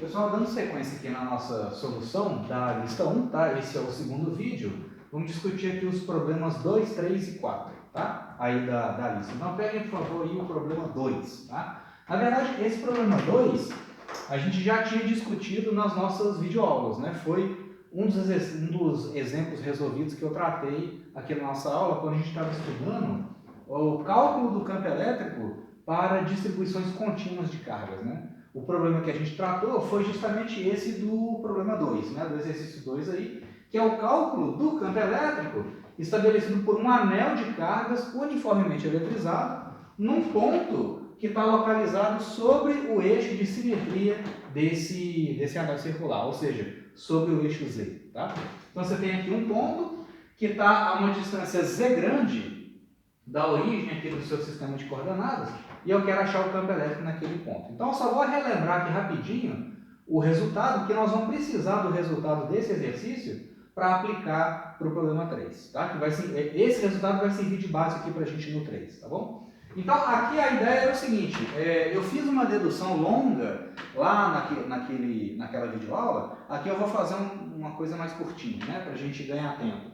Pessoal, dando sequência aqui na nossa solução da lista 1, tá? Esse é o segundo vídeo. Vamos discutir aqui os problemas 2, 3 e 4, tá? Aí da lista. Então, peguem, por favor, aí o problema 2, tá? Na verdade, esse problema 2, a gente já tinha discutido nas nossas videoaulas, né? Foi um dos exemplos resolvidos que eu tratei aqui na nossa aula, quando a gente estava estudando o cálculo do campo elétrico para distribuições contínuas de cargas, né? O problema que a gente tratou foi justamente esse do problema 2, né? Do exercício 2 aí, que é o cálculo do campo elétrico estabelecido por um anel de cargas uniformemente eletrizado num ponto que está localizado sobre o eixo de simetria desse anel circular, ou seja, sobre o eixo Z. Tá? Então você tem aqui um ponto que está a uma distância Z grande da origem aqui do seu sistema de coordenadas, e eu quero achar o campo elétrico naquele ponto. Então eu só vou relembrar aqui rapidinho o resultado, que nós vamos precisar do resultado desse exercício para aplicar para o problema 3. Tá? Esse resultado vai servir de base aqui para a gente no 3, tá bom? Então aqui a ideia é o seguinte, eu fiz uma dedução longa lá naquela videoaula, aqui eu vou fazer uma coisa mais curtinha, né, para a gente ganhar tempo.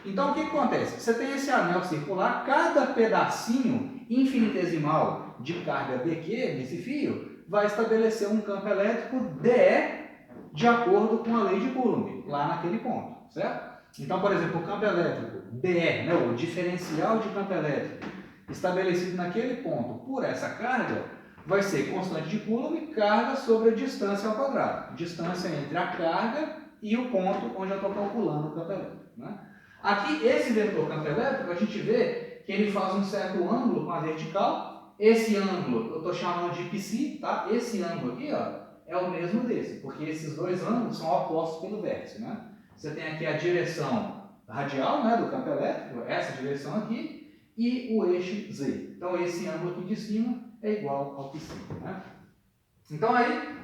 Então o que acontece? Você tem esse anel circular, cada pedacinho infinitesimal de carga DQ nesse fio vai estabelecer um campo elétrico DE de acordo com a lei de Coulomb, lá naquele ponto, certo? Então, por exemplo, o campo elétrico DE, né, o diferencial de campo elétrico estabelecido naquele ponto por essa carga vai ser constante de Coulomb, carga sobre a distância ao quadrado. Distância entre a carga e o ponto onde eu estou calculando o campo elétrico, né? Aqui, esse vetor campo elétrico, a gente vê que ele faz um certo ângulo com a vertical. Esse ângulo eu estou chamando de psi, tá? Esse ângulo aqui, ó, é o mesmo desse, porque esses dois ângulos são opostos pelo vértice, né? Você tem aqui a direção radial, né, do campo elétrico, essa direção aqui, e o eixo Z. Então, esse ângulo aqui de cima é igual ao psi, né? Então, aí,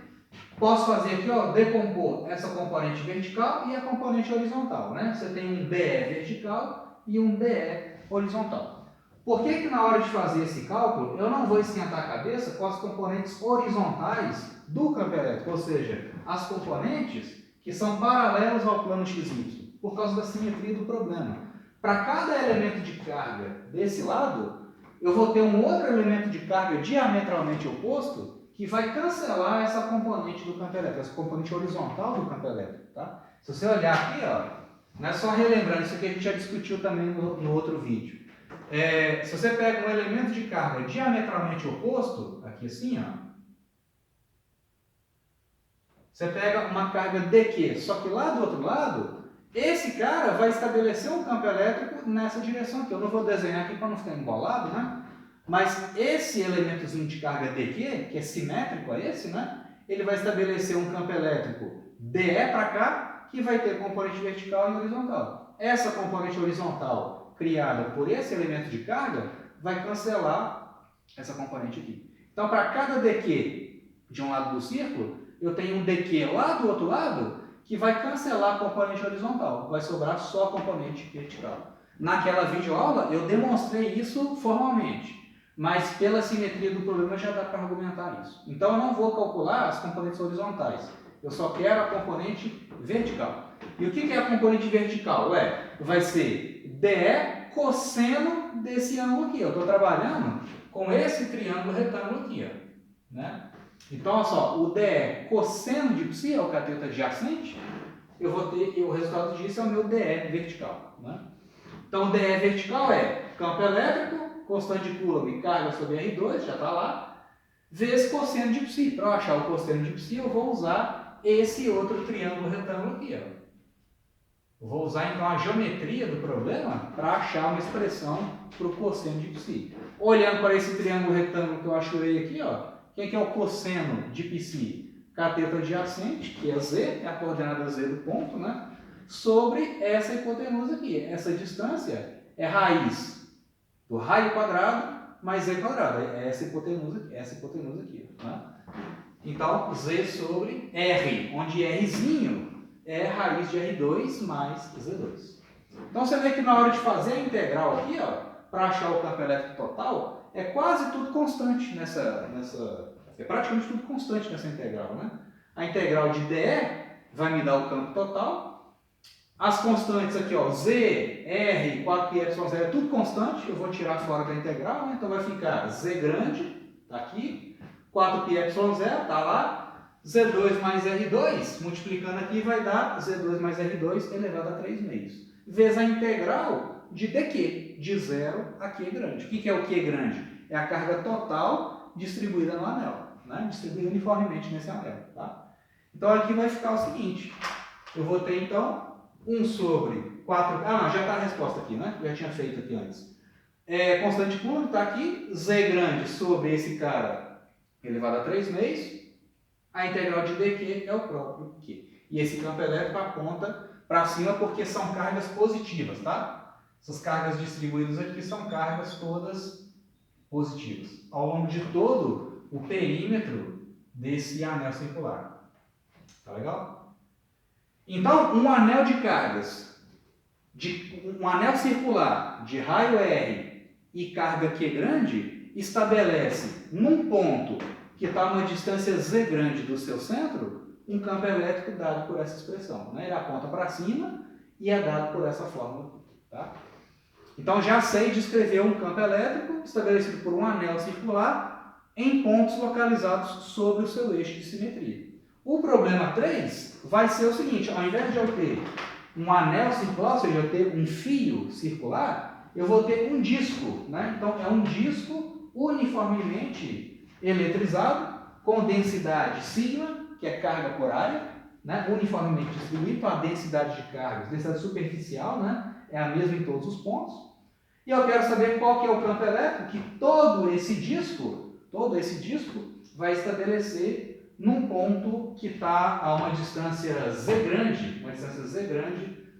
posso fazer aqui, ó, decompor essa componente vertical e a componente horizontal, né? Você tem um DE vertical e um DE horizontal. Por que na hora de fazer esse cálculo, eu não vou esquentar a cabeça com as componentes horizontais do campo elétrico, ou seja, as componentes que são paralelas ao plano XY, por causa da simetria do problema. Para cada elemento de carga desse lado, eu vou ter um outro elemento de carga diametralmente oposto que vai cancelar essa componente do campo elétrico, essa componente horizontal do campo elétrico. Tá? Se você olhar aqui, ó, não é só relembrando, isso aqui a gente já discutiu também no outro vídeo. Se você pega um elemento de carga diametralmente oposto, aqui assim, ó, você pega uma carga DQ, só que lá do outro lado, esse cara vai estabelecer um campo elétrico nessa direção aqui. Eu não vou desenhar aqui para não ficar embolado, né? Mas esse elementozinho de carga DQ, que é simétrico a esse, né? Ele vai estabelecer um campo elétrico DE para cá, que vai ter componente vertical e horizontal. Essa componente horizontal, criada por esse elemento de carga, vai cancelar essa componente aqui. Então, para cada DQ de um lado do círculo, eu tenho um DQ lá do outro lado, que vai cancelar a componente horizontal. Vai sobrar só a componente vertical. Naquela videoaula, eu demonstrei isso formalmente. Mas pela simetria do problema já dá para argumentar isso. Então eu não vou calcular as componentes horizontais. Eu só quero a componente vertical. E o que é a componente vertical? Vai ser DE cosseno desse ângulo aqui. Eu estou trabalhando com esse triângulo retângulo aqui, ó, né? Então, olha só, o DE cosseno de psi é o cateto adjacente. Eu vou ter, e o resultado disso é o meu DE vertical, né? Então, o DE vertical é campo elétrico, constante de Coulomb, carga sobre R2, já está lá, vezes cosseno de psi. Para eu achar o cosseno de psi, eu vou usar esse outro triângulo retângulo aqui, ó. Eu vou usar, então, a geometria do problema para achar uma expressão para o cosseno de psi. Olhando para esse triângulo retângulo que eu achei aqui, ó, o que é o cosseno de psi? Cateto adjacente, que é Z, é a coordenada Z do ponto, né? Sobre essa hipotenusa aqui. Essa distância é raiz do raio quadrado mais Z quadrado. É essa hipotenusa aqui. Né? Então, Z sobre R, onde Rzinho é raiz de R2 mais Z2. Então, você vê que na hora de fazer a integral aqui, para achar o campo elétrico total, é quase tudo constante é praticamente tudo constante nessa integral, né? A integral de dE vai me dar o campo total. As constantes aqui, ó, Z, R, 4πy0 é tudo constante. Eu vou tirar fora da integral, né? Então vai ficar Z grande, tá aqui. 4πy0 tá lá. Z2 mais R2, multiplicando aqui, vai dar Z2 mais R2 elevado a 3 meios. Vezes a integral de dq, de 0 a q grande. O que é o q grande? É a carga total distribuída no anel, né? Distribuída uniformemente nesse anel, tá? Então aqui vai ficar o seguinte, eu vou ter então 1 sobre 4... Ah, não, já está a resposta aqui, né? Eu já tinha feito aqui antes. Constante Coulomb está aqui, Z grande sobre esse cara elevado a 3 meios, a integral de dq é o próprio q. E esse campo elétrico aponta para cima porque são cargas positivas, tá? Essas cargas distribuídas aqui são cargas todas positivas, ao longo de todo o perímetro desse anel circular. Tá legal? Então, um anel de cargas, um anel circular de raio R e carga Q grande, estabelece num ponto que está a uma distância Z grande do seu centro, um campo elétrico dado por essa expressão, né? Ele aponta para cima e é dado por essa fórmula. Tá? Então, já sei descrever um campo elétrico estabelecido por um anel circular em pontos localizados sobre o seu eixo de simetria. O problema 3 vai ser o seguinte, ao invés de eu ter um anel circular, ou seja, eu ter um fio circular, eu vou ter um disco, né? Então, é um disco uniformemente eletrizado, com densidade sigma, que é carga por área, né? Uniformemente distribuído, então a densidade de cargas, densidade superficial, né? É a mesma em todos os pontos. E eu quero saber qual que é o campo elétrico que todo esse disco vai estabelecer num ponto que está a uma distância Z grande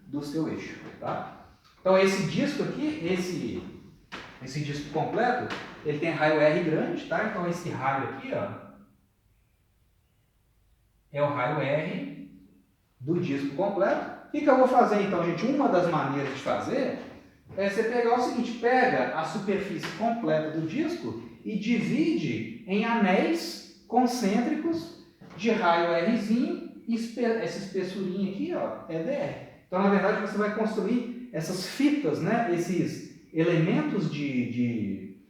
do seu eixo. Tá? Então esse disco aqui, esse disco completo, ele tem raio R grande, tá? Então esse raio aqui, ó, é o raio R do disco completo. O que eu vou fazer então, gente? Uma das maneiras de fazer é você pegar o seguinte, pega a superfície completa do disco e divide em anéis concêntricos de raio Rzinho, e essa espessurinha aqui, ó, é dr. Então, na verdade, você vai construir essas fitas, né, esses elementos de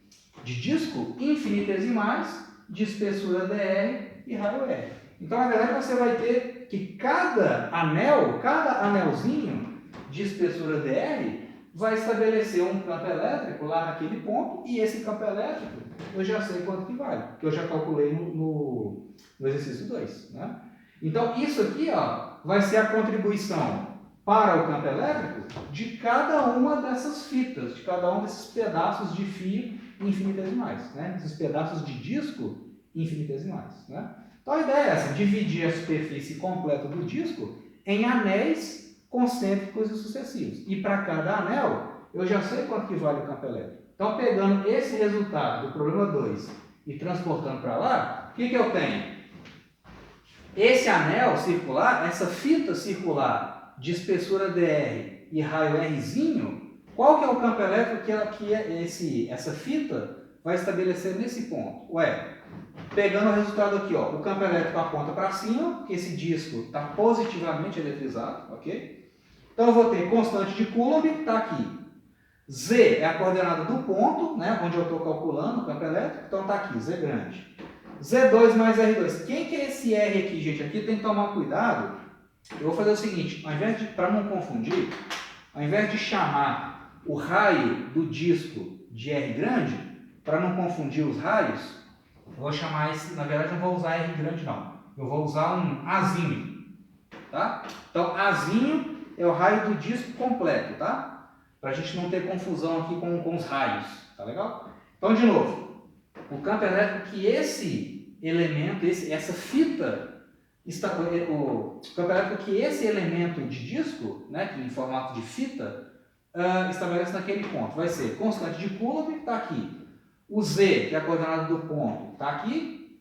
disco infinitesimais de espessura dr e raio R. Então, na verdade, você vai ter que cada anelzinho de espessura dr vai estabelecer um campo elétrico lá naquele ponto, e esse campo elétrico eu já sei quanto que vale, que eu já calculei no exercício 2. Né? Então, isso aqui, ó, vai ser a contribuição para o campo elétrico de cada uma dessas fitas, de cada um desses pedaços de fio infinitesimais, né? Esses pedaços de disco infinitesimais. Né? Então, a ideia é essa, dividir a superfície completa do disco em anéis concêntricos e sucessivos. E para cada anel, eu já sei quanto que vale o campo elétrico. Então, pegando esse resultado do problema 2 e transportando para lá, o que eu tenho? Esse anel circular, essa fita circular de espessura dr e raio Rzinho, qual que é o campo elétrico que essa fita vai estabelecer nesse ponto? Ué, pegando o resultado aqui, ó, o campo elétrico aponta para cima, porque esse disco está positivamente eletrizado, ok? Então eu vou ter constante de Coulomb, está aqui. Z é a coordenada do ponto, né, onde eu estou calculando o campo elétrico, então está aqui, Z grande. Z2 mais R2. Quem que é esse R aqui, gente? Aqui tem que tomar cuidado. Eu vou fazer o seguinte, para não confundir, ao invés de chamar o raio do disco de R grande, para não confundir os raios, eu vou chamar esse, na verdade eu não vou usar R grande não, eu vou usar um Azinho, tá? Então Azinho é o raio do disco completo, tá? Para a gente não ter confusão aqui com os raios, tá legal? Então, de novo, o campo elétrico que esse elemento, essa fita, o campo elétrico que esse elemento de disco, né, que em formato de fita, estabelece naquele ponto, vai ser constante de Coulomb, está aqui. O Z, que é a coordenada do ponto, está aqui.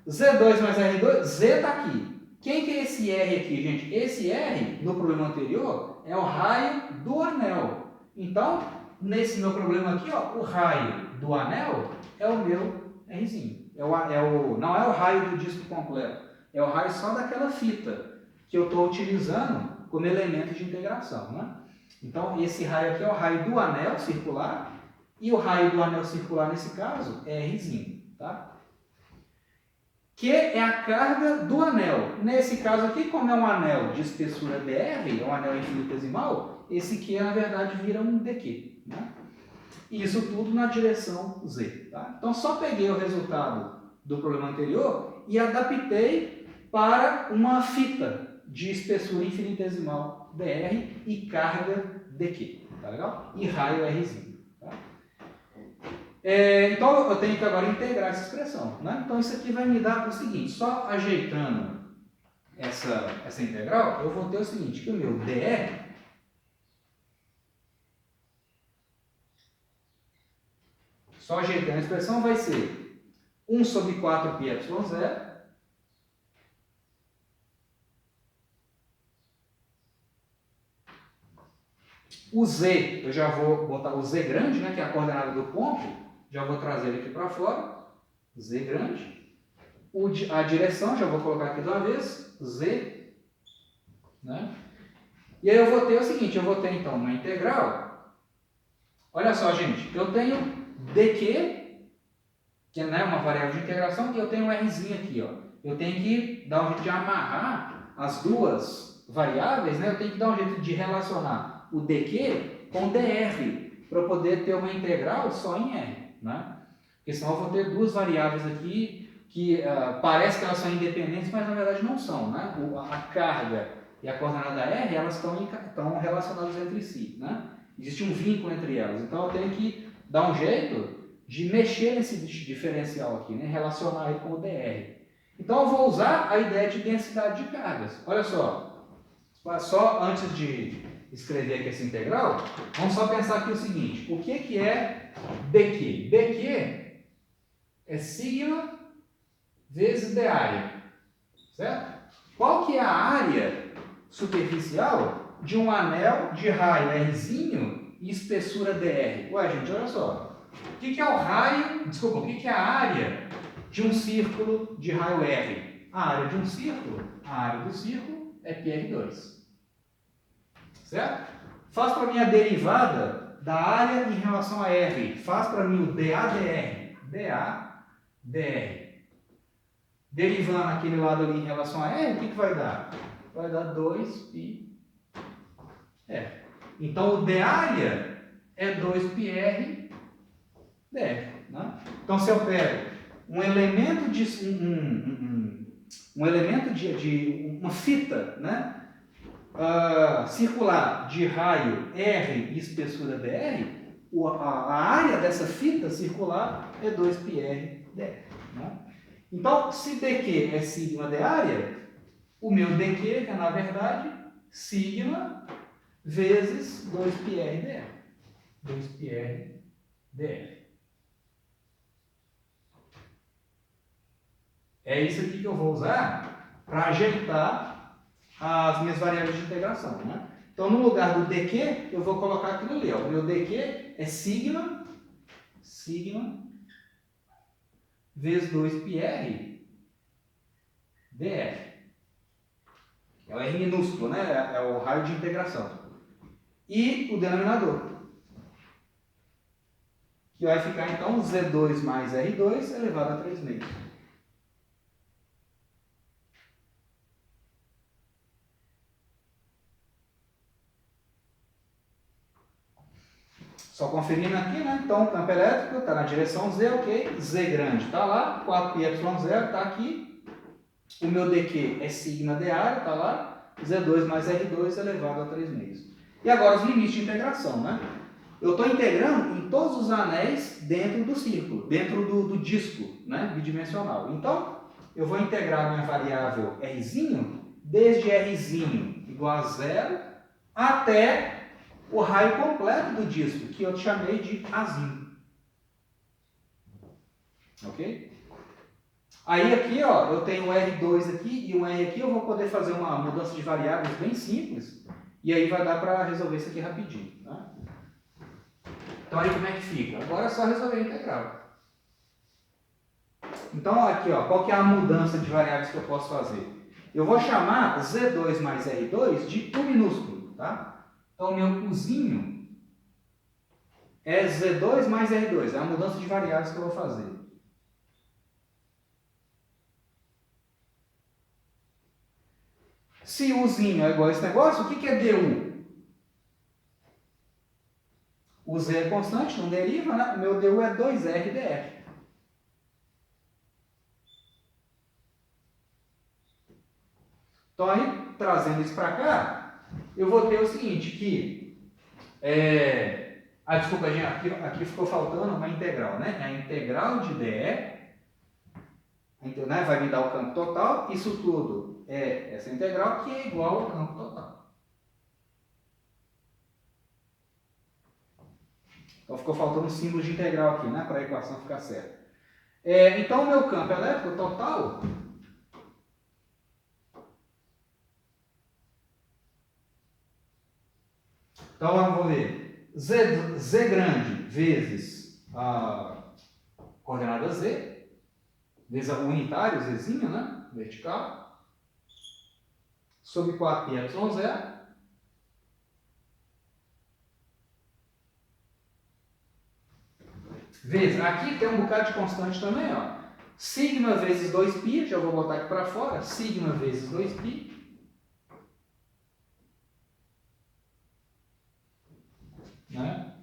Z2 mais R2, Z está aqui. Quem que é esse R aqui, gente? Esse R, no problema anterior, é o raio do anel. Então, nesse meu problema aqui, ó, o raio do anel é o meu Rzinho. Não é o raio do disco completo, é o raio só daquela fita que eu estou utilizando como elemento de integração, né? Então, esse raio aqui é o raio do anel circular, e o raio do anel circular, nesse caso, é Rzinho, tá? Que é a carga do anel. Nesse caso aqui, como é um anel de espessura dr, é um anel infinitesimal, esse Q, na verdade, vira um dq, né? E isso tudo na direção Z, tá? Então, só peguei o resultado do problema anterior e adaptei para uma fita de espessura infinitesimal dr e carga dq, tá legal? E raio Rzinho, tá? Então, eu tenho que agora integrar essa expressão, né? Então, isso aqui vai me dar o seguinte, só ajeitando essa integral, eu vou ter o seguinte, que o meu dr, só ajeitando a expressão, vai ser 1 sobre 4πε0 o z, eu já vou botar o z grande, né, que é a coordenada do ponto, já vou trazer ele aqui para fora, z grande. A direção, já vou colocar aqui de uma vez, z, né? E aí eu vou ter o seguinte, eu vou ter então uma integral. Olha só, gente, eu tenho dq, que é, né, uma variável de integração, e eu tenho um rzinho aqui, ó. Eu tenho que dar um jeito de amarrar as duas variáveis, né? Eu tenho que dar um jeito de relacionar o dq com dr, para eu poder ter uma integral só em r, né? Porque senão eu vou ter duas variáveis aqui que parece que elas são independentes, mas na verdade não são, né? A carga e a coordenada r, elas estão relacionadas entre si, né? Existe um vínculo entre elas, então eu tenho que dar um jeito de mexer nesse diferencial aqui, né? Relacionar ele com o dr. Então eu vou usar a ideia de densidade de cargas. Olha só antes de escrever aqui essa integral, vamos só pensar aqui o seguinte, o que é dq? dq é sigma vezes d área, certo? Qual que é a área superficial de um anel de raio Rzinho e espessura dr? Ué, gente, olha só. O que é o raio, desculpa, o que é a área de um círculo de raio R? A área de um círculo, a área do círculo é πr2. Certo? Faz para mim a derivada da área em relação a R. Faz para mim o DAdr. DAdr. Derivando aquele lado ali em relação a R, o que vai dar? Vai dar 2πr. Então, o d área é 2πr dr. Né? Então, se eu pego um elemento de uma fita, né? Circular de raio R e espessura dr, a área dessa fita circular é 2πr dr. Né? Então, se dq é sigma de área, o meu dq, que é na verdade sigma vezes 2πr dr. 2πr dr. É isso aqui que eu vou usar para ajeitar as minhas variáveis de integração, né? Então, no lugar do dq, eu vou colocar aquilo ali, ó. O meu dq é sigma vezes 2πr dr. É o R minúsculo, né? É o raio de integração. E o denominador, que vai ficar, então, Z2 mais R2 elevado a 3 meios. Só conferindo aqui, né? Então, o campo elétrico está na direção Z, ok? Z grande está lá, 4πε0 está aqui. O meu dq é sigma de área, está lá. Z2 mais R2 elevado a 3 meios. E agora os limites de integração, né? Eu estou integrando em todos os anéis dentro do círculo, dentro do disco, né? Bidimensional. Então, eu vou integrar minha variável Rzinho, desde Rzinho igual a 0 até o raio completo do disco, que eu chamei de Azinho. Ok? Aí aqui, ó, eu tenho um R2 aqui e um R aqui, eu vou poder fazer uma mudança de variáveis bem simples, e aí vai dar para resolver isso aqui rapidinho. Tá? Então aí como é que fica? Agora é só resolver a integral. Então, aqui, ó, qual que é a mudança de variáveis que eu posso fazer? Eu vou chamar Z2 mais R2 de U minúsculo, tá? Então, o meu Uzinho é Z2 mais R2, é a mudança de variáveis que eu vou fazer. Se Uzinho é igual a esse negócio, o que é DU? O Z é constante, não deriva, né? O meu DU é 2R dr. Então, aí, trazendo isso para cá, eu vou ter o seguinte, que... desculpa, gente, aqui ficou faltando uma integral, né? A integral de dr, né, vai me dar o campo total. Isso tudo é essa integral, que é igual ao campo total. Então, ficou faltando um símbolo de integral aqui, né? Para a equação ficar certa. Então, o meu campo elétrico total... Então, vamos ver. Z grande vezes a coordenada Z, vezes o unitário, Zzinho, né? Vertical, sobre 4πε0. Vezes, aqui tem um bocado de constante também, ó. Sigma vezes 2π, já vou botar aqui para fora. Sigma vezes 2π. Né?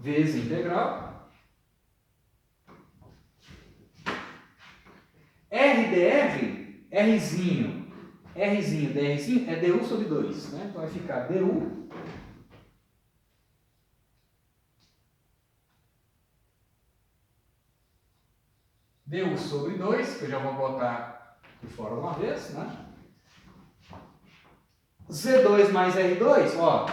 Vezes integral. RdR, Rzinho, drzinho é du sobre 2. Né? Então vai ficar du sobre 2, que eu já vou botar por fora uma vez, né? Z2 mais R2, ó,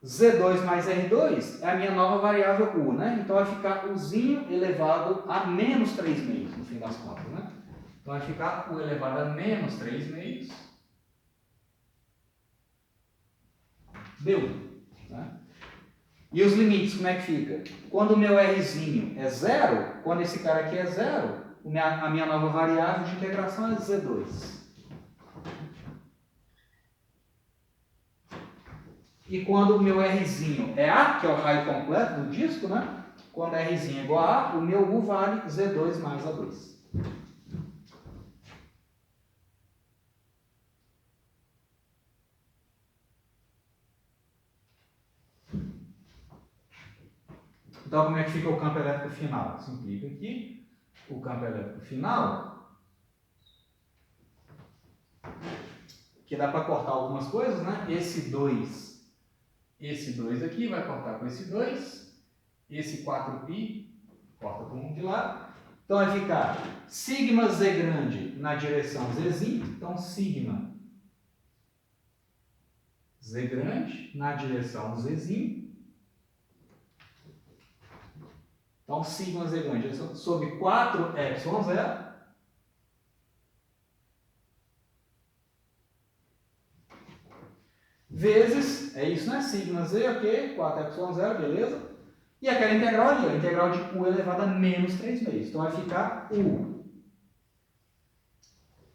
Z2 mais R2 é a minha nova variável U, né? Então vai ficar Uzinho elevado a menos 3 meios, no fim das contas, né? Então vai ficar U elevado a menos 3 meios du, né? E os limites, como é que fica? Quando o meu Rzinho é 0, quando esse cara aqui é 0, a minha nova variável de integração é Z2. E quando o meu Rzinho é A, que é o raio completo do disco, né? Quando Rzinho é igual a A, o meu U vale Z2 mais A2. Então, como é que fica o campo elétrico final? Simplifica aqui. O campo elétrico final, que dá para cortar algumas coisas, né? Esse 2 aqui vai cortar com esse 2. Esse 4π corta com um de lado. Então, vai ficar sigma Z grande na direção Zzinho. Então, sigma Z grande na direção Zzinho. Então, sigma Z grande sobre 4ε0 vezes, é isso, né? Sigma Z, ok, 4ε0, beleza? E aquela integral ali, a integral de U elevado a menos 3 meios. Então, vai ficar U.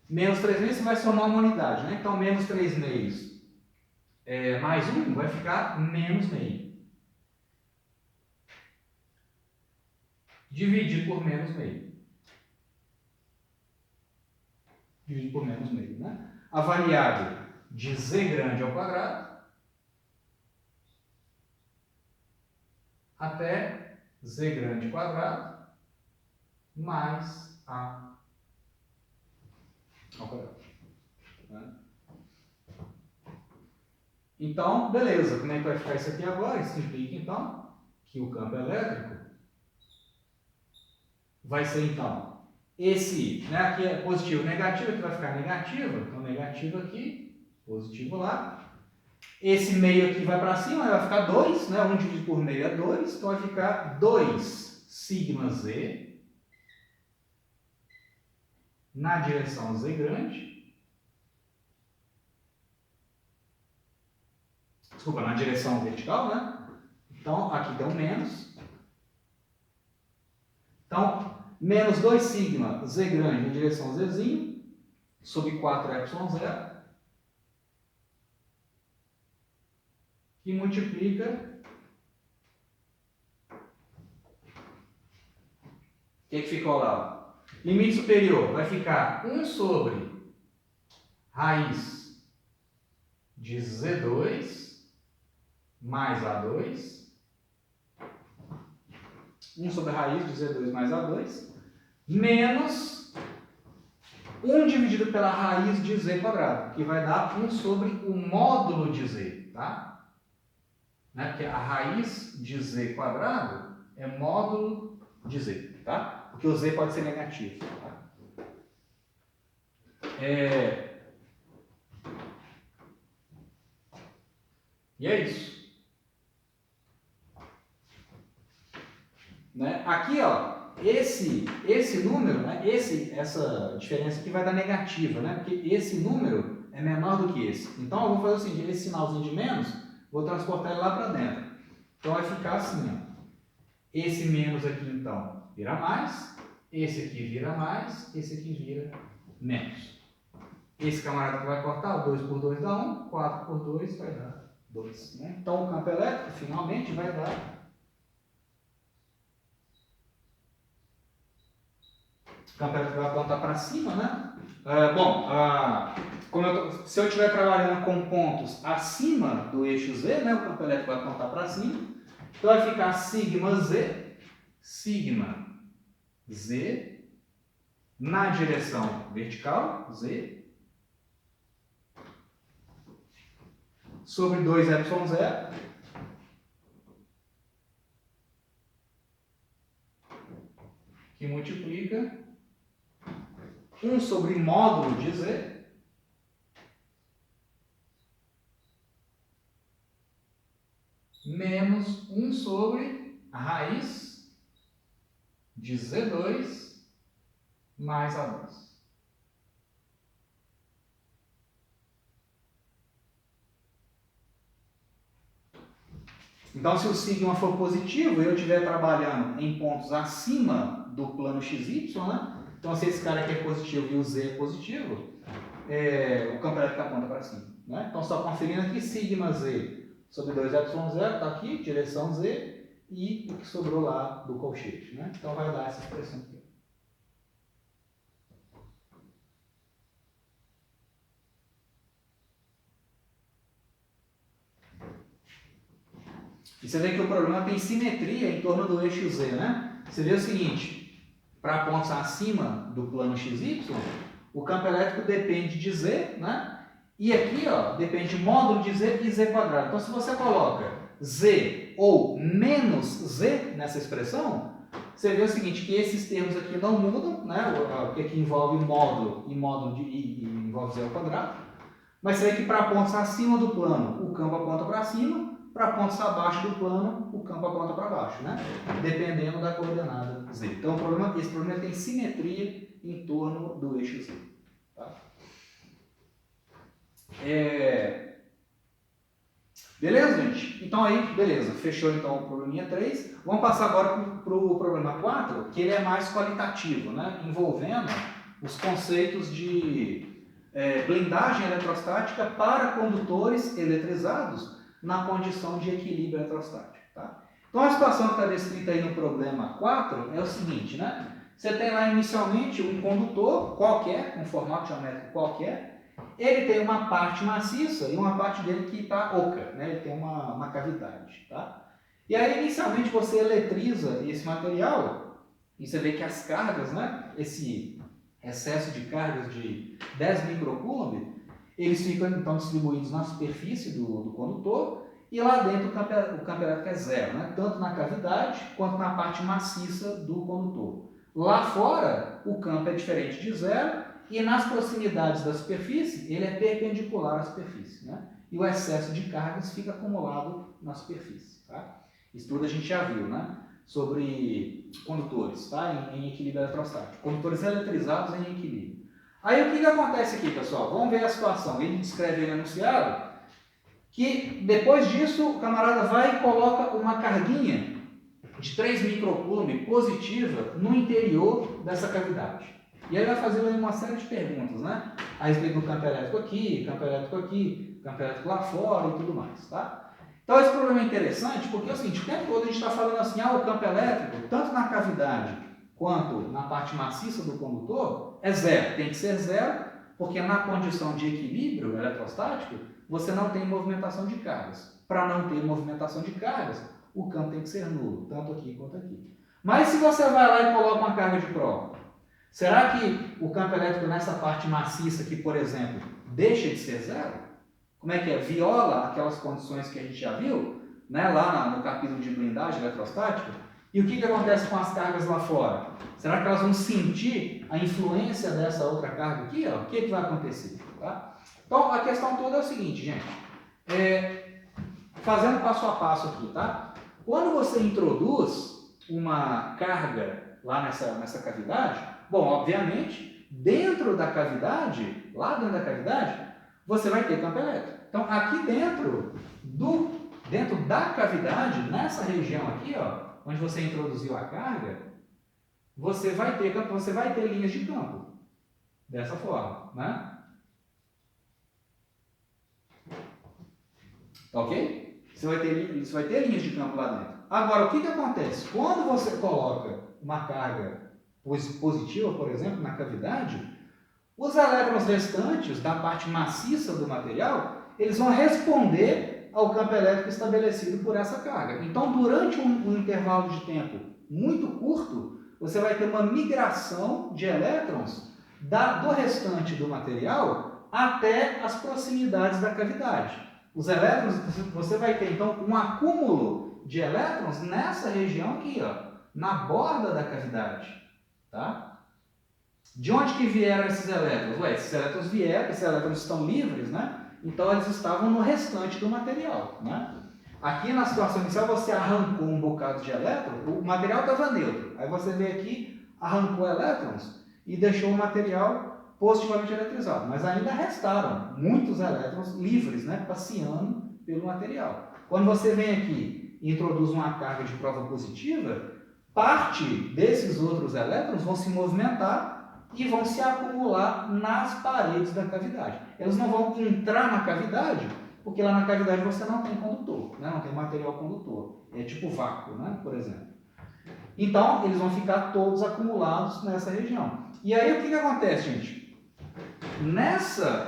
Menos 3 meios, você vai somar uma unidade, né? Então, menos 3 meios mais 1 vai ficar menos meio. Dividir por menos meio. Dividir por menos meio, né? A variável de Z grande ao quadrado até Z grande quadrado mais A ao quadrado. Né? Então, beleza. Como é que vai ficar isso aqui agora? Isso implica, então, que o campo elétrico vai ser, então, esse, né, aqui é positivo, negativo, aqui vai ficar negativo, então negativo aqui, positivo lá. Esse meio aqui vai para cima, vai ficar 2, né, 1 dividido por meio é 2, então vai ficar 2 sigma Z na direção Z grande. Desculpa, na direção vertical, né? Então, aqui tem um menos. Então, Menos 2 sigma z grande em direção zzinho, sobre 4y0, que multiplica... O que ficou lá? Limite superior vai ficar 1 sobre raiz de z2 mais a2. 1 sobre a raiz de z2 mais a2, menos 1 dividido pela raiz de z quadrado, que vai dar 1 sobre o módulo de z, tá? Né? Porque a raiz de z quadrado é módulo de z, tá? Porque o z pode ser negativo, tá? E é isso. Né? Aqui, ó, esse número, né? Essa diferença aqui vai dar negativa, né? Porque esse número é menor do que esse. Então, eu vou fazer o seguinte, esse sinalzinho de menos, vou transportar ele lá para dentro. Então, vai ficar assim, ó. Esse menos aqui, então, vira mais, esse aqui vira mais, esse aqui vira menos. Esse camarada que vai cortar, 2 por 2 dá 1, 4 por 2 vai dar 2. Né? Então, o campo elétrico, finalmente, vai dar... O campo elétrico vai apontar para cima, né? Se eu estiver trabalhando com pontos acima do eixo Z, né, o campo elétrico vai apontar para cima. Então vai ficar sigma Z na direção vertical, Z, sobre 2y0, que multiplica 1 sobre módulo de Z menos 1 sobre a raiz de Z2 mais A2. Então, se o sigma for positivo e eu estiver trabalhando em pontos acima do plano XY, né? Então, se esse cara aqui é positivo e o Z é positivo, o campo elétrico aponta para cima. Né? Então, só conferindo aqui, sigma Z sobre 2y0 está aqui, direção Z, e o que sobrou lá do colchete. Né? Então, vai dar essa expressão aqui. E você vê que o problema tem simetria em torno do eixo Z, né? Você vê o seguinte, para pontos acima do plano XY, o campo elétrico depende de Z, né? E aqui, ó, depende de módulo de Z e Z quadrado. Então, se você coloca Z ou menos Z nessa expressão, você vê o seguinte, que esses termos aqui não mudam, né? Porque aqui envolve módulo e módulo de I envolve Z ao quadrado. Mas você vê que para pontos acima do plano, o campo aponta para cima, para pontos abaixo do plano, o campo aponta para baixo, né? Dependendo da coordenada Z. Então, esse problema tem simetria em torno do eixo Z. Tá? Beleza, gente? Então aí, beleza. Fechou então o probleminha 3. Vamos passar agora para o problema 4, que ele é mais qualitativo, né? Envolvendo os conceitos de blindagem eletrostática para condutores eletrizados na condição de equilíbrio eletrostático. Tá? Então a situação que está descrita aí no problema 4 é o seguinte, né? Você tem lá inicialmente um condutor qualquer, um formato geométrico qualquer, ele tem uma parte maciça e uma parte dele que está oca, né? Ele tem uma cavidade. Tá? E aí inicialmente você eletriza esse material e você vê que as cargas, né? Esse excesso de cargas de 10 microcoulomb, eles ficam então distribuídos na superfície do condutor e lá dentro o campo elétrico é zero, né? Tanto na cavidade quanto na parte maciça do condutor. Lá fora o campo é diferente de zero e nas proximidades da superfície ele é perpendicular à superfície. Né? E o excesso de cargas fica acumulado na superfície. Tá? Isso tudo a gente já viu, né? Sobre condutores, tá? em equilíbrio eletrostático. Condutores eletrizados em equilíbrio. Aí o que acontece aqui, pessoal? Vamos ver a situação. Ele descreve aí no enunciado que depois disso o camarada vai e coloca uma carguinha de 3 microcoulomb positiva no interior dessa cavidade. E aí vai fazer uma série de perguntas, né? A respeito do campo elétrico aqui, campo elétrico lá fora e tudo mais, tá? Então esse problema é interessante porque é o seguinte, o tempo todo a gente está falando assim, o campo elétrico, tanto na cavidade quanto na parte maciça do condutor, é zero, tem que ser zero, porque na condição de equilíbrio eletrostático, você não tem movimentação de cargas. Para não ter movimentação de cargas, o campo tem que ser nulo, tanto aqui quanto aqui. Mas se você vai lá e coloca uma carga de prova, será que o campo elétrico nessa parte maciça aqui, por exemplo, deixa de ser zero? Como é que é? Viola aquelas condições que a gente já viu, né, lá no capítulo de blindagem eletrostática? E o que acontece com as cargas lá fora? Será que elas vão sentir a influência dessa outra carga aqui? Ó? O que vai acontecer? Tá? Então, a questão toda é o seguinte, gente. Fazendo passo a passo aqui, tá? Quando você introduz uma carga lá nessa cavidade, bom, obviamente, dentro da cavidade, lá dentro da cavidade, você vai ter campo elétrico. Então, aqui dentro da cavidade, nessa região aqui, ó, onde você introduziu a carga, você vai ter linhas de campo. Dessa forma, né? Ok? Você vai ter linhas de campo lá dentro. Agora, o que acontece? Quando você coloca uma carga positiva, por exemplo, na cavidade, os elétrons restantes da parte maciça do material, eles vão responder ao campo elétrico estabelecido por essa carga. Então, durante um intervalo de tempo muito curto, você vai ter uma migração de elétrons do restante do material até as proximidades da cavidade. Os elétrons, você vai ter então um acúmulo de elétrons nessa região aqui, ó, na borda da cavidade, tá? De onde que vieram esses elétrons? Esses elétrons vieram, esses elétrons estão livres, né? Então eles estavam no restante do material, né? Aqui na situação inicial você arrancou um bocado de elétron, o material estava neutro. Aí você veio aqui, arrancou elétrons e deixou o material positivamente eletrizado. Mas ainda restaram muitos elétrons livres, né? Passeando pelo material. Quando você vem aqui e introduz uma carga de prova positiva, parte desses outros elétrons vão se movimentar e vão se acumular nas paredes da cavidade. Eles não vão entrar na cavidade, porque lá na cavidade você não tem condutor, né? Não tem material condutor. É tipo vácuo, né? Por exemplo. Então, eles vão ficar todos acumulados nessa região. E aí, o que acontece, gente?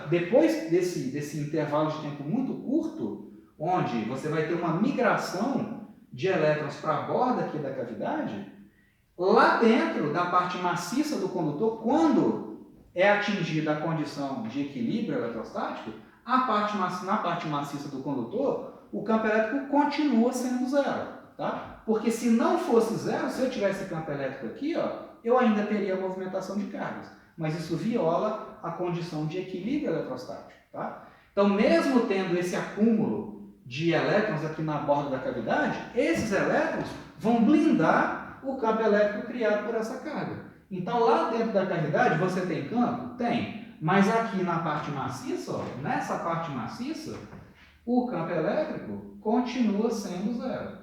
Depois desse intervalo de tempo muito curto, onde você vai ter uma migração de elétrons para a borda aqui da cavidade, lá dentro da parte maciça do condutor, quando é atingida a condição de equilíbrio eletrostático, na parte maciça do condutor, o campo elétrico continua sendo zero, tá? Porque se não fosse zero, se eu tivesse campo elétrico aqui, ó, eu ainda teria movimentação de cargas, mas isso viola a condição de equilíbrio eletrostático, tá? Então, mesmo tendo esse acúmulo de elétrons aqui na borda da cavidade, esses elétrons vão blindar o campo elétrico criado por essa carga. Então, lá dentro da cavidade, você tem campo? Tem. Mas aqui na parte maciça, ó, nessa parte maciça, o campo elétrico continua sendo zero.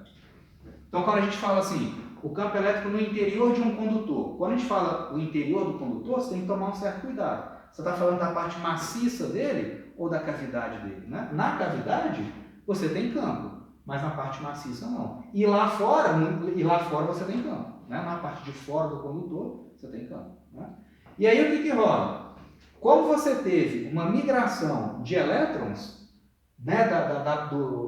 Então, quando a gente fala assim, o campo elétrico no interior de um condutor, quando a gente fala o interior do condutor, você tem que tomar um certo cuidado. Você está falando da parte maciça dele ou da cavidade dele, né? Na cavidade, você tem campo, mas na parte maciça não. E lá fora você tem campo, né? Na parte de fora do condutor, você tem campo, né? E aí o que rola? Como você teve uma migração de elétrons, né,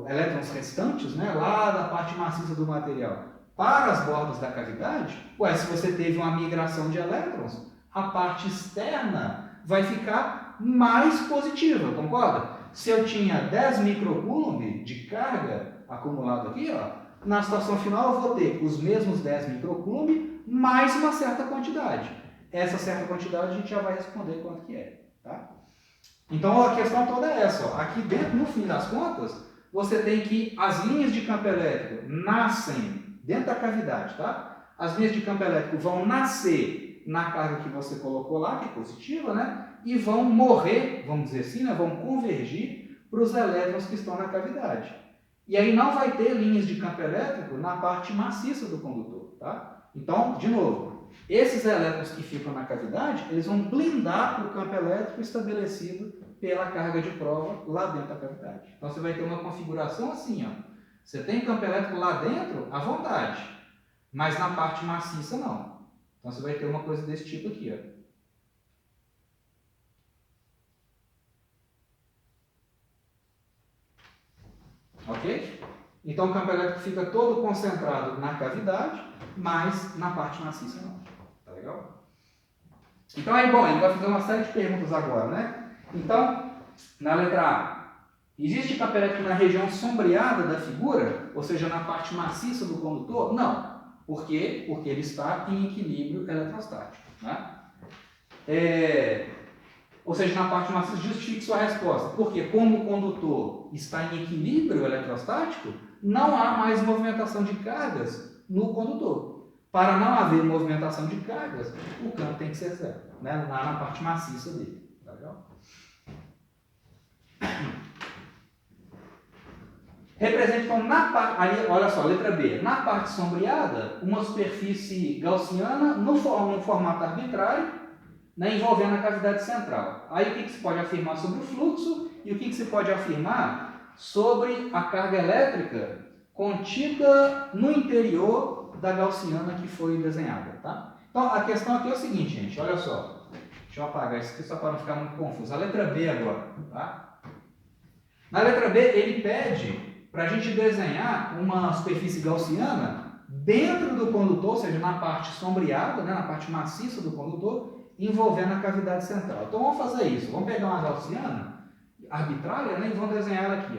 elétrons restantes, né, lá da parte maciça do material para as bordas da cavidade, se você teve uma migração de elétrons, a parte externa vai ficar mais positiva, concorda? Se eu tinha 10 microcoulomb de carga acumulado aqui, ó, na situação final eu vou ter os mesmos 10 microcoulomb mais uma certa quantidade. Essa certa quantidade a gente já vai responder quanto que é, tá? Então a questão toda é essa, ó. Aqui dentro, no fim das contas, você tem que as linhas de campo elétrico nascem dentro da cavidade, tá? As linhas de campo elétrico vão nascer na carga que você colocou lá, que é positiva, né? E vão morrer, vamos dizer assim, né? Vão convergir para os elétrons que estão na cavidade. E aí não vai ter linhas de campo elétrico na parte maciça do condutor, tá? Então, de novo, esses elétrons que ficam na cavidade, eles vão blindar o campo elétrico estabelecido pela carga de prova lá dentro da cavidade. Então, você vai ter uma configuração assim, ó. Você tem campo elétrico lá dentro, à vontade, mas na parte maciça não. Então, você vai ter uma coisa desse tipo aqui, ó. Ok? Então o campo elétrico fica todo concentrado na cavidade, mas na parte maciça não. Tá legal? Então aí, bom, ele vai fazer uma série de perguntas agora, né? Então, na letra A, existe campo elétrico na região sombreada da figura, ou seja, na parte maciça do condutor? Não. Por quê? Porque ele está em equilíbrio eletrostático. Né? Ou seja, na parte maciça, justifique sua resposta. Porque como o condutor está em equilíbrio eletrostático, não há mais movimentação de cargas no condutor. Para não haver movimentação de cargas, o campo tem que ser zero, né? Lá na parte maciça dele. Tá legal? Representa, então, aí, olha só, letra B. Na parte sombreada, uma superfície gaussiana no formato arbitrário, né, envolvendo a cavidade central. Aí o que se pode afirmar sobre o fluxo e o que se pode afirmar sobre a carga elétrica contida no interior da gaussiana que foi desenhada. Tá? Então a questão aqui é o seguinte, gente, olha só. Deixa eu apagar isso aqui só para não ficar muito confuso. A letra B agora. Tá? Na letra B ele pede para a gente desenhar uma superfície gaussiana dentro do condutor, ou seja, na parte sombreada, né, na parte maciça do condutor, envolvendo a cavidade central. Então vamos fazer isso. Vamos pegar uma gaussiana arbitrária, né, e vamos desenhar ela aqui.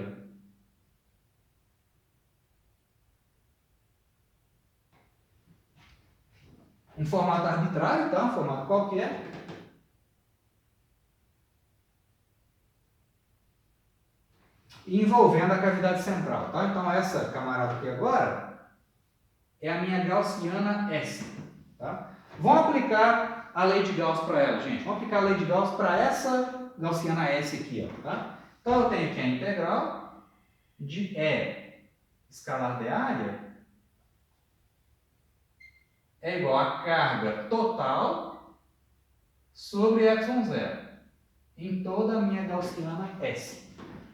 Ó. Um formato arbitrário, tá? Um formato qualquer. Envolvendo a cavidade central. Tá? Então essa camarada aqui agora é a minha gaussiana S. Tá? Vamos aplicar a lei de Gauss para ela, gente. Vamos aplicar a lei de Gauss para essa gaussiana S aqui, ó, tá? Então eu tenho aqui a integral de E escalar de área é igual a carga total sobre ε0 em toda a minha gaussiana S.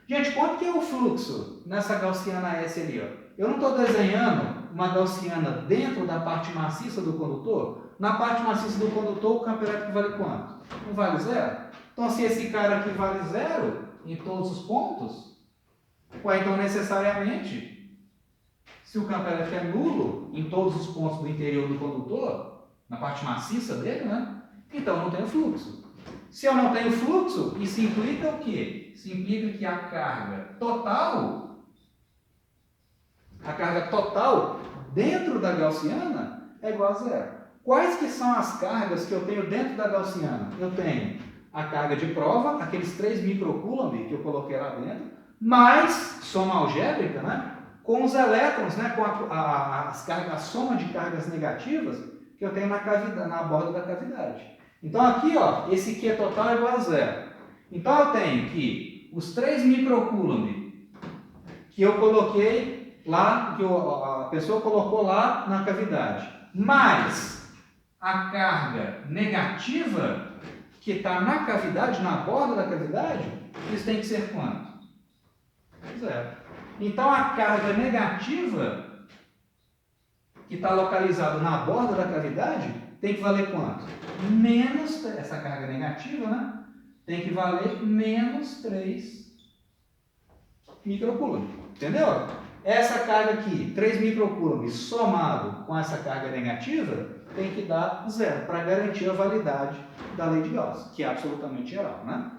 Gente, quanto que é o fluxo nessa gaussiana S ali, ó? Eu não estou desenhando uma gaussiana dentro da parte maciça do condutor? Na parte maciça do condutor, o campo elétrico vale quanto? Não vale zero? Então, se esse cara aqui vale zero em todos os pontos, então necessariamente, se o campo elétrico é nulo em todos os pontos do interior do condutor, na parte maciça dele, né? Então não tem fluxo. Se eu não tenho fluxo, isso implica o quê? Isso implica que a carga total dentro da gaussiana é igual a zero. Quais que são as cargas que eu tenho dentro da gaussiana? Eu tenho a carga de prova, aqueles 3 microcoulomb que eu coloquei lá dentro, mais soma algébrica, né? Com os elétrons, né? Com a soma de cargas negativas que eu tenho na borda da cavidade. Então aqui, ó, esse Q total é igual a zero. Então eu tenho que os 3 microcoulomb que eu coloquei lá, que a pessoa colocou lá na cavidade, mais a carga negativa que está na cavidade, na borda da cavidade, isso tem que ser quanto? Zero. Então a carga negativa que está localizada na borda da cavidade tem que valer quanto? Menos, essa carga negativa, né? Tem que valer menos 3 microcoulomb. Entendeu? Essa carga aqui, 3 microcoulomb, somado com essa carga negativa, tem que dar zero, para garantir a validade da lei de Gauss, que é absolutamente geral, né?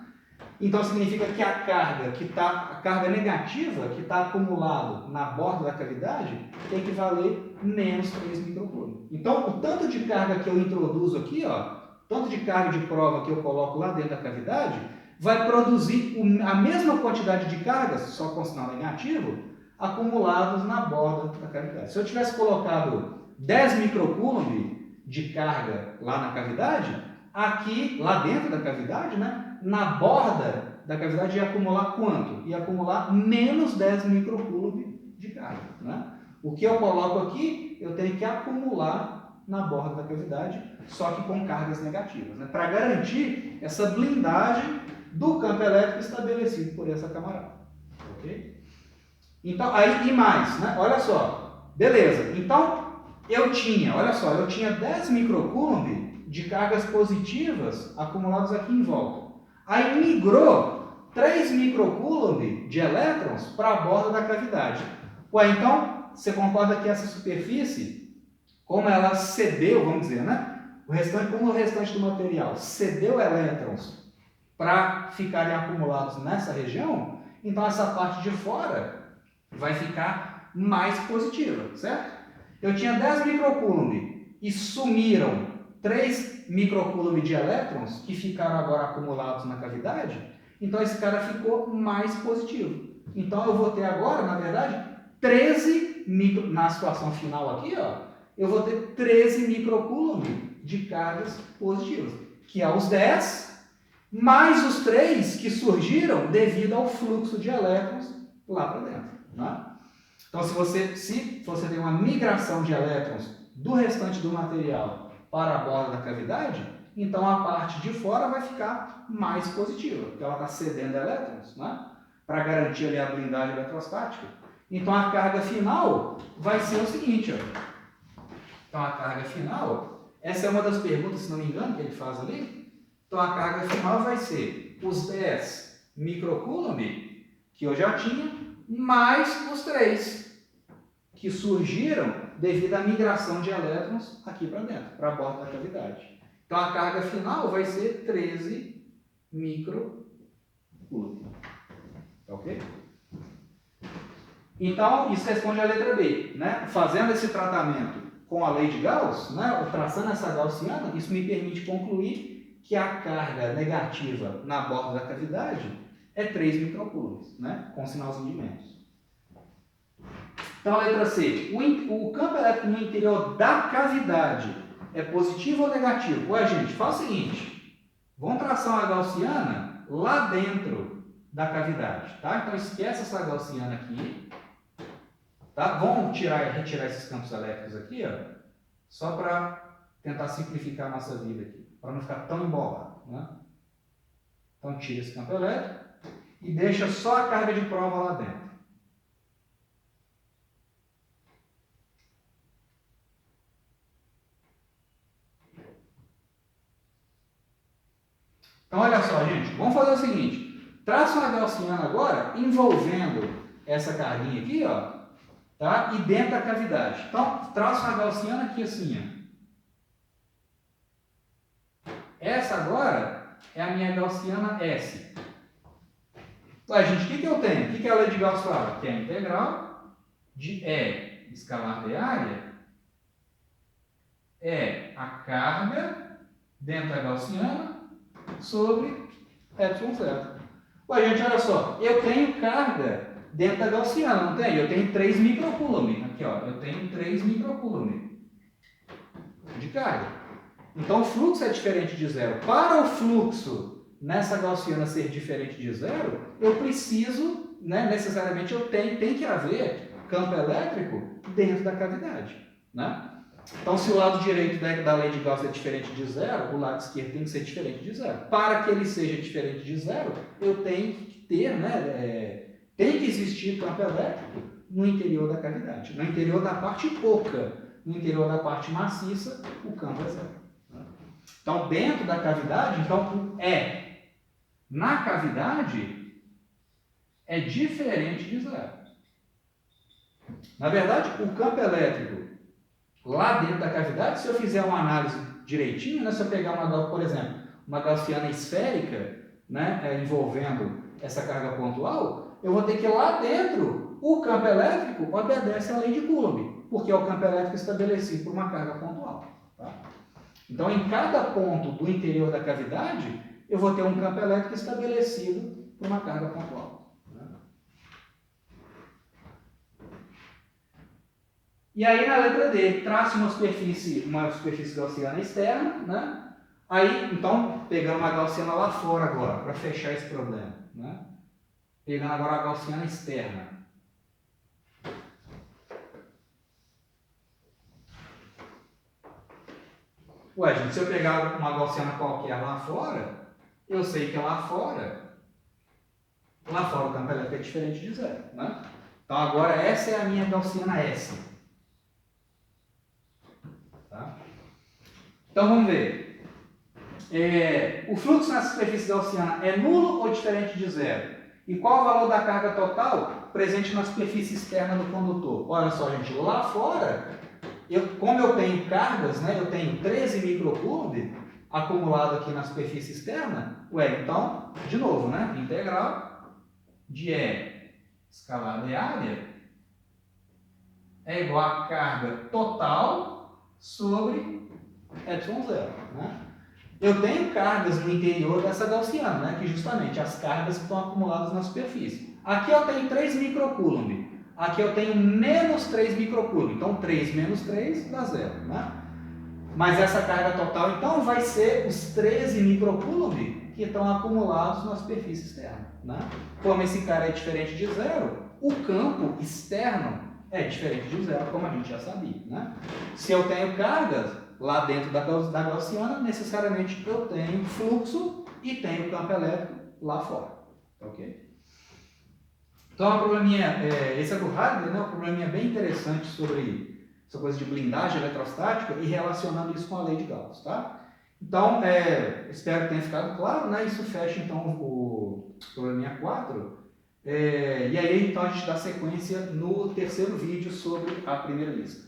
Então significa que a carga negativa que está acumulada na borda da cavidade tem que valer menos 3 microcoulomb. Então o tanto de carga que eu introduzo aqui, ó, tanto de carga de prova que eu coloco lá dentro da cavidade, vai produzir a mesma quantidade de cargas, só com sinal negativo, acumulados na borda da cavidade. Se eu tivesse colocado 10 microcoulomb de carga lá na cavidade, aqui, lá dentro da cavidade, né, na borda da cavidade ia acumular quanto? Ia acumular menos 10 microcoulomb de carga. Né? O que eu coloco aqui, eu tenho que acumular na borda da cavidade, só que com cargas negativas, né? Para garantir essa blindagem do campo elétrico estabelecido por essa camarada. Ok? Então, aí, e mais, né? Olha só. Beleza. Então, eu tinha 10 microcoulomb de cargas positivas acumuladas aqui em volta. Aí migrou 3 microcoulomb de elétrons para a borda da cavidade. Ué, então, você concorda que essa superfície, como ela cedeu, vamos dizer, né? Como o restante do material cedeu elétrons para ficarem acumulados nessa região, então essa parte de fora vai ficar mais positiva, certo? Eu tinha 10 microcoulomb e sumiram 3 microcoulomb de elétrons que ficaram agora acumulados na cavidade, então esse cara ficou mais positivo. Então eu vou ter agora, na verdade, 13 na situação final aqui, ó, eu vou ter 13 microcoulomb de cargas positivas, que é os 10 mais os 3 que surgiram devido ao fluxo de elétrons lá para dentro. Né? Então, se você tem uma migração de elétrons do restante do material para a borda da cavidade, então a parte de fora vai ficar mais positiva, porque ela está cedendo elétrons, né? Para garantir ali a blindagem eletrostática. Então, a carga final vai ser o seguinte. Ó. Então, a carga final, essa é uma das perguntas, se não me engano, que ele faz ali. Então, a carga final vai ser os 10 microcoulomb que eu já tinha, mais os 3 que surgiram devido à migração de elétrons aqui para dentro, para a borda da cavidade. Então, a carga final vai ser 13 microcoulomb. Ok? Então, isso responde à letra B. Né? Fazendo esse tratamento com a lei de Gauss, né? Traçando essa gaussiana, isso me permite concluir que a carga negativa na borda da cavidade é 3 microcoulombs, né? Com sinalzinho de menos. Então, a letra C. O campo elétrico no interior da cavidade é positivo ou negativo? Ué, gente, faz o seguinte. Vamos traçar uma gaussiana lá dentro da cavidade. Tá? Então, esquece essa gaussiana aqui. Tá? Vamos retirar esses campos elétricos aqui, ó, só para tentar simplificar a nossa vida aqui, para não ficar tão embolado. Né? Então, tira esse campo elétrico e deixa só a carga de prova lá dentro. Então, olha só, gente, vamos fazer o seguinte. Traça uma gaussiana agora envolvendo essa carguinha aqui, ó, tá? E dentro da cavidade. Então, traça uma gaussiana aqui assim, ó. Essa agora é a minha gaussiana S. Ué, gente, o que eu tenho? O que a lei de Gauss fala? Que é a integral de E escalar de área é a carga dentro da gaussiana sobre epsilon zero. Ué, gente, olha só. Eu tenho carga dentro da gaussiana, não tem? Eu tenho 3 microcoulomb. Aqui, ó. Eu tenho 3 microcoulomb de carga. Então, o fluxo é diferente de zero. Para o fluxo nessa gaussiana ser diferente de zero, eu preciso, né, necessariamente, tem que haver campo elétrico dentro da cavidade. Né? Então, se o lado direito da lei de Gauss é diferente de zero, o lado esquerdo tem que ser diferente de zero. Para que ele seja diferente de zero, eu tenho que ter, né, tem que existir campo elétrico no interior da cavidade. No interior da parte oca, no interior da parte maciça, o campo é zero. Então, dentro da cavidade, então, na cavidade, é diferente de zero. Na verdade, o campo elétrico lá dentro da cavidade, se eu fizer uma análise direitinho, né, se eu pegar por exemplo, uma gaussiana esférica, né, envolvendo essa carga pontual, eu vou ter que lá dentro, o campo elétrico obedece à lei de Coulomb, porque é o campo elétrico estabelecido por uma carga pontual. Tá? Então, em cada ponto do interior da cavidade, eu vou ter um campo elétrico estabelecido por uma carga pontual. E aí, na letra D, trace uma superfície gaussiana externa, né? Aí, então, pegando uma gaussiana lá fora agora, para fechar esse problema. Né? Pegando agora a gaussiana externa. Ué, gente, se eu pegar uma gaussiana qualquer lá fora, eu sei que lá fora o campo elétrico é diferente de zero, né? Então agora essa é a minha gaussiana S. Tá? Então vamos ver. O fluxo na superfície gaussiana é nulo ou diferente de zero? E qual o valor da carga total presente na superfície externa do condutor? Olha só, gente, lá fora, como eu tenho cargas, né, eu tenho 13 microcoulomb acumulado aqui na superfície externa, então, de novo, né, integral de E escalada E área é igual a carga total sobre ε0, né? Eu tenho cargas no interior dessa gaussiana, né, que justamente as cargas que estão acumuladas na superfície. Aqui eu tenho 3 microcoulomb. Aqui eu tenho menos 3 microcoulomb. Então 3 menos 3 dá 0. Né? Mas essa carga total, então, vai ser os 13 microcoulomb que estão acumulados na superfície externa. Né? Como esse cara é diferente de zero, o campo externo é diferente de zero, como a gente já sabia. Né? Se eu tenho cargas lá dentro da gaussiana, necessariamente eu tenho fluxo e tenho campo elétrico lá fora. Ok? Então, um probleminha, esse é do Hadley, né? Um probleminha bem interessante sobre essa coisa de blindagem eletrostática e relacionando isso com a lei de Gauss. Tá? Então, espero que tenha ficado claro, né? Isso fecha, então, o probleminha 4. E aí, então, a gente dá sequência no terceiro vídeo sobre a primeira lista.